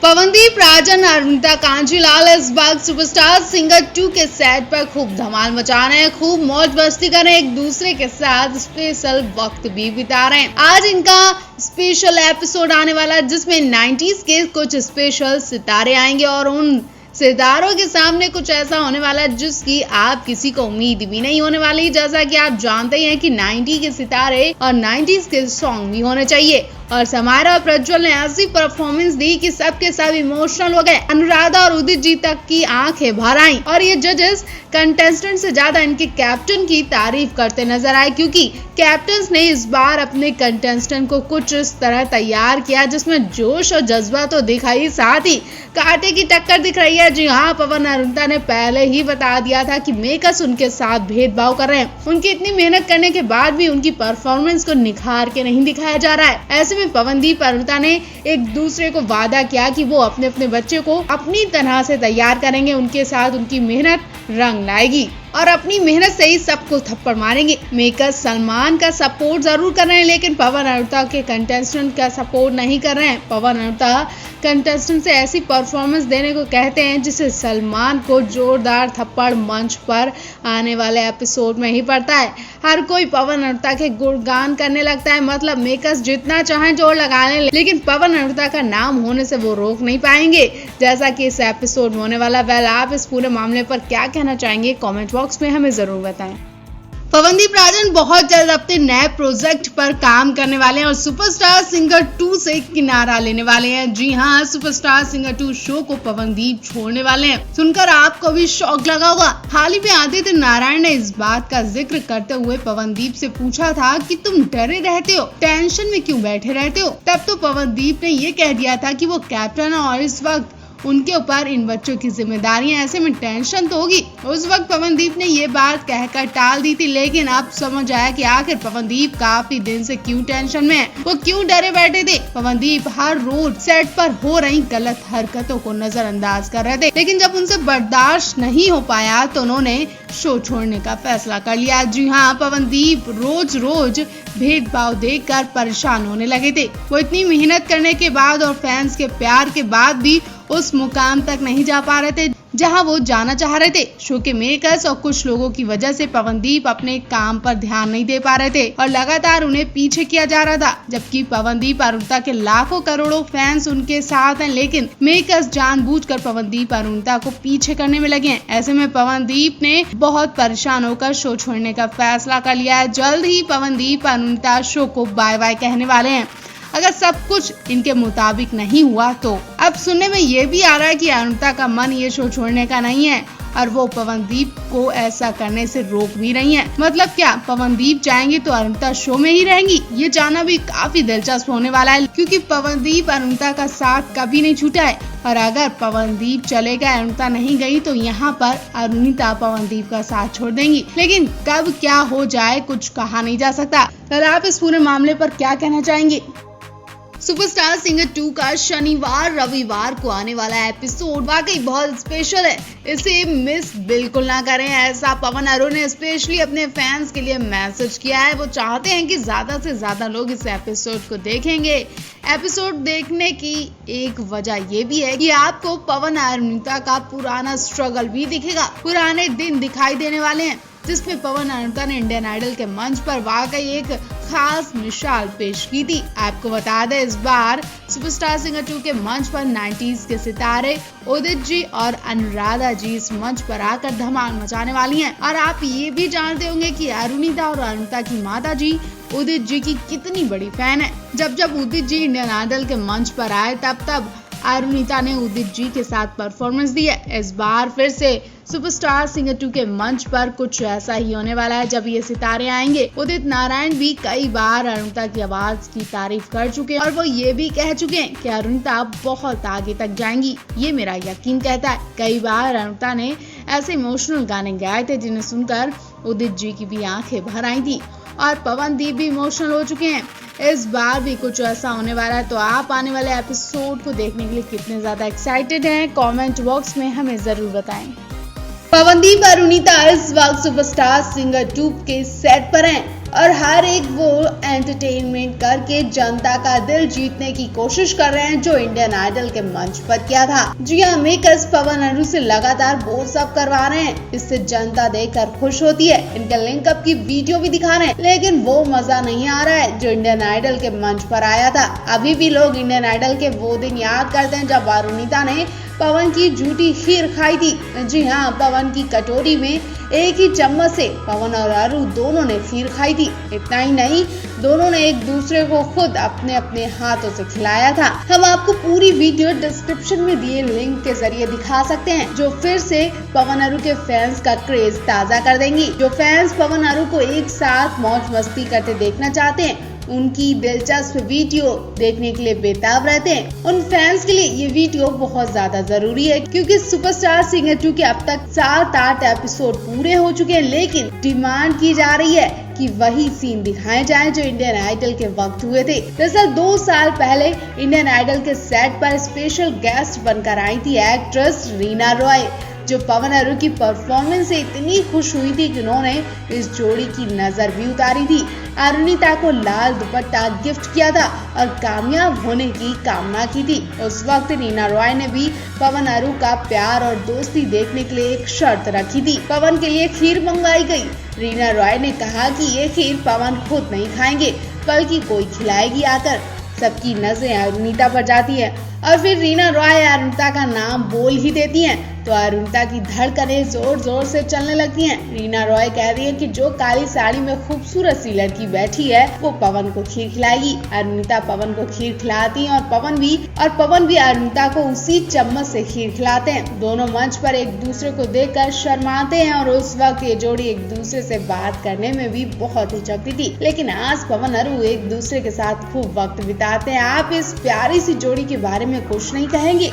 पवनदीप राजन और अरुणिता कांजीलाल इस बार superstar singer 2 के सेट पर खूब धमाल मचा रहे हैं, खूब मौज मस्ती कर रहे हैं, एक दूसरे के साथ स्पेशल वक्त भी बिता रहे हैं। आज इनका स्पेशल एपिसोड आने वाला है जिसमें 90s के कुछ स्पेशल सितारे आएंगे और उन सितारों के सामने कुछ ऐसा होने वाला है जिसकी आप किसी को उम्मीद भी नहीं होने वाली। जैसा कि आप जानते ही हैं कि 90 के सितारे और 90s के सॉन्ग भी होने चाहिए और समायरा और प्रज्वल ने ऐसी परफॉर्मेंस दी कि सबके सब इमोशनल हो गए। अनुराधा और उदित जी तक की आंखें भर आईं और ये जजेस कंटेस्टेंट से ज्यादा इनके कैप्टन की तारीफ करते नजर आए क्योंकि कैप्टन ने इस बार अपने कंटेस्टेंट को कुछ इस तरह तैयार किया जिसमें जोश और जज्बा तो दिखाई, साथ ही कांटे की टक्कर दिख रही है। जी हाँ, पवन और अरुणिता ने पहले ही बता दिया था कि मेकर्स उनके साथ भेदभाव कर रहे हैं। उनकी इतनी मेहनत करने के बाद भी उनकी परफॉर्मेंस को निखार के नहीं दिखाया जा रहा है। ऐसे में पवनदीप और अरुणिता ने एक दूसरे को वादा किया कि वो अपने अपने बच्चे को अपनी तरह से तैयार करेंगे, उनके साथ उनकी मेहनत रंग लाएगी और अपनी मेहनत से ही सबको थप्पड़ मारेंगे। मेकर्स सलमान का सपोर्ट जरूर कर रहे हैं लेकिन पवन और अरुणिता के कंटेस्टेंट का सपोर्ट नहीं कर रहे हैं। पवन और अरुणिता कंटेस्टेंट से ऐसी परफॉर्मेंस देने को कहते हैं जिससे सलमान को जोरदार थप्पड़ मंच पर आने वाले एपिसोड में ही पड़ता है। हर कोई पवन और अरुणिता के गुणगान करने लगता है, मतलब मेकर्स जितना चाहें जोर लगा लें लेकिन पवन और अरुणिता का नाम होने से वो रोक नहीं पाएंगे जैसा कि इस एपिसोड में होने वाला। वेल, आप इस पूरे मामले पर क्या कहना चाहेंगे कमेंट बॉक्स में हमें जरूर बताएं। पवनदीप राजन बहुत जल्द अपने नए प्रोजेक्ट पर काम करने वाले हैं और सुपरस्टार सिंगर 2 से किनारा लेने वाले हैं। जी हाँ, सुपरस्टार सिंगर 2 शो को पवनदीप छोड़ने वाले हैं। सुनकर आपको भी शौक लगा होगा। हाल ही में आदित्य नारायण ने इस बात का जिक्र करते हुए पवनदीप से पूछा था कि तुम डरे रहते हो, टेंशन में क्यों बैठे रहते हो। तब तो पवनदीप ने ये कह दिया था कि वो कैप्टन है और इस वक्त उनके ऊपर इन बच्चों की जिम्मेदारियां, ऐसे में टेंशन तो होगी। उस वक्त पवनदीप ने ये बात कहकर टाल दी थी लेकिन अब समझ आया कि आखिर पवनदीप काफी दिन से क्यों टेंशन में है, वो क्यों डरे बैठे थे। पवनदीप हर रोज सेट पर हो रही गलत हरकतों को नजरअंदाज कर रहे थे लेकिन जब उनसे बर्दाश्त नहीं हो पाया तो उन्होंने शो छोड़ने का फैसला कर लिया। जी हाँ, पवनदीप रोज रोज भेदभाव देखकर परेशान होने लगे थे। वो इतनी मेहनत करने के बाद और फैंस के प्यार के बाद भी उस मुकाम तक नहीं जा पा रहे थे जहां वो जाना चाह रहे थे। शो के मेकर्स और कुछ लोगों की वजह से पवनदीप अपने काम पर ध्यान नहीं दे पा रहे थे और लगातार उन्हें पीछे किया जा रहा था। जबकि पवनदीप और अरुणिता के लाखों करोड़ों फैंस उनके साथ हैं लेकिन मेकर्स जानबूझकर पवनदीप और अरुणिता को पीछे करने में लगे हैं। ऐसे में पवनदीप ने बहुत परेशान होकर शो छोड़ने का फैसला कर लिया है। जल्द ही पवनदीप और अरुणिता शो को बाय बाय कहने वाले हैं अगर सब कुछ इनके मुताबिक नहीं हुआ तो। अब सुनने में ये भी आ रहा है कि अरुणिता का मन ये शो छोड़ने का नहीं है और वो पवनदीप को ऐसा करने से रोक भी रही है। मतलब क्या पवनदीप चाहेंगे तो अरुणिता शो में ही रहेंगी? ये जानना भी काफी दिलचस्प होने वाला है क्योंकि पवनदीप अरुणिता का साथ कभी नहीं छूटा है और अगर पवनदीप चले गए, अरुणिता नहीं गई तो यहाँ पर अरुणिता पवनदीप का साथ छोड़ देंगी। लेकिन कब क्या हो जाए कुछ कहा नहीं जा सकता। तो आप इस पूरे मामले पर क्या कहना चाहेंगे? सुपरस्टार सिंगर 2 का शनिवार रविवार को आने वाला एपिसोड वाकई बहुत स्पेशल है, इसे मिस बिल्कुल ना करें। ऐसा पवन अरुण ने स्पेशली अपने फैंस के लिए मैसेज किया है। वो चाहते हैं कि ज्यादा से ज्यादा लोग इस एपिसोड को देखेंगे। एपिसोड देखने की एक वजह ये भी है कि आपको पवन और अरुणिता का पुराना स्ट्रगल भी दिखेगा, पुराने दिन दिखाई देने वाले हैं जिसमें पवन और अरुणिता ने इंडियन आइडल के मंच पर वाकई एक खास मिसाल पेश की थी। आपको बता दें इस बार सुपरस्टार सिंगर 2 के मंच पर 90s के सितारे उदित जी और अनुराधा जी इस मंच पर आकर धमाल मचाने वाली हैं। और आप ये भी जानते होंगे कि अरुणिता और अरुणिता की माता जी उदित जी की कितनी बड़ी फैन है। जब उदित जी इंडियन आइडल के मंच पर आए तब अरुणिता ने उदित जी के साथ परफॉर्मेंस दी है। इस बार फिर से सुपरस्टार सिंगर 2 के मंच पर कुछ ऐसा ही होने वाला है जब ये सितारे आएंगे। उदित नारायण भी कई बार अरुणिता की आवाज की तारीफ कर चुके हैं और वो ये भी कह चुके हैं कि अरुणिता बहुत आगे तक जाएंगी, ये मेरा यकीन कहता है। कई बार अरुणिता ने ऐसे इमोशनल गाने गाए थे जिन्हें सुनकर उदित जी की भी आंखें भर आई थी और पवनदीप भी इमोशनल हो चुके हैं। इस बार भी कुछ ऐसा होने वाला है। तो आप आने वाले एपिसोड को देखने के लिए कितने ज्यादा एक्साइटेड हैं कमेंट बॉक्स में हमें जरूर बताएं। पवनदीप और अरुणिता इस वक्त सुपरस्टार सिंगर 2 के सेट पर हैं। और हर एक वो एंटरटेनमेंट करके जनता का दिल जीतने की कोशिश कर रहे हैं जो इंडियन आइडल के मंच पर किया था। जी हाँ, मेकर्स पवन अरू से लगातार बोर्स अप करवा रहे हैं, इससे जनता देखकर खुश होती है। इनका लिंकअप की वीडियो भी दिखा रहे हैं, लेकिन वो मजा नहीं आ रहा है जो इंडियन आइडल के मंच पर आया था। अभी भी लोग इंडियन आइडल के वो दिन याद करते हैं जब अरुणिता ने पवन की झूठी खीर खाई थी। जी हाँ, पवन की कटोरी में एक ही चम्मच से पवन और अरू दोनों ने खीर खाई थी। इतना ही नहीं, दोनों ने एक दूसरे को खुद अपने अपने हाथों से खिलाया था। हम आपको पूरी वीडियो डिस्क्रिप्शन में दिए लिंक के जरिए दिखा सकते हैं, जो फिर से पवन अरू के फैंस का क्रेज ताजा कर देंगी। जो फैंस पवन अरू को एक साथ मौज मस्ती करते देखना चाहते हैं, उनकी दिलचस्प वीडियो देखने के लिए बेताब रहते हैं। उन फैंस के लिए ये वीडियो बहुत ज्यादा जरूरी है, क्योंकि सुपरस्टार सिंगर 2 के अब तक 7-8 एपिसोड पूरे हो चुके हैं, लेकिन डिमांड की जा रही है कि वही सीन दिखाए जाएं जो इंडियन आइडल के वक्त हुए थे। दरअसल 2 साल पहले इंडियन आइडल के सेट पर स्पेशल गेस्ट बनकर आई थी एक्ट्रेस रीना रॉय, जो पवन अरू की परफॉर्मेंस से इतनी खुश हुई थी कि उन्होंने इस जोड़ी की नजर भी उतारी थी। अरुणिता को लाल दुपट्टा गिफ्ट किया था और कामयाब होने की कामना की थी। उस वक्त रीना रॉय ने भी पवन अरू का प्यार और दोस्ती देखने के लिए एक शर्त रखी थी। पवन के लिए खीर मंगवाई गई। रीना रॉय ने कहा कि ये खीर पवन खुद नहीं खाएंगे, बल्कि कोई खिलाएगी आकर। सबकी नजरें अरुणिता पर जाती है और फिर रीना रॉय अरुणिता का नाम बोल ही देती हैं तो अरुणिता की धड़कनें जोर जोर से चलने लगती हैं। रीना रॉय कह रही है कि जो काली साड़ी में खूबसूरत सी लड़की बैठी है वो पवन को खीर खिलाएगी। अरुणिता पवन को खीर खिलाती है और पवन भी अरुणिता को उसी चम्मच से खीर खिलाते हैं। दोनों मंच पर एक दूसरे को देखकर शर्माते हैं और उस वक्त ये जोड़ी एक दूसरे से बात करने में भी बहुत हिचकती थी, लेकिन आज पवन अरू एक दूसरे के साथ खूब वक्त बिताते हैं। आप इस प्यारी सी जोड़ी के बारे में कुछ नहीं कहेंगे?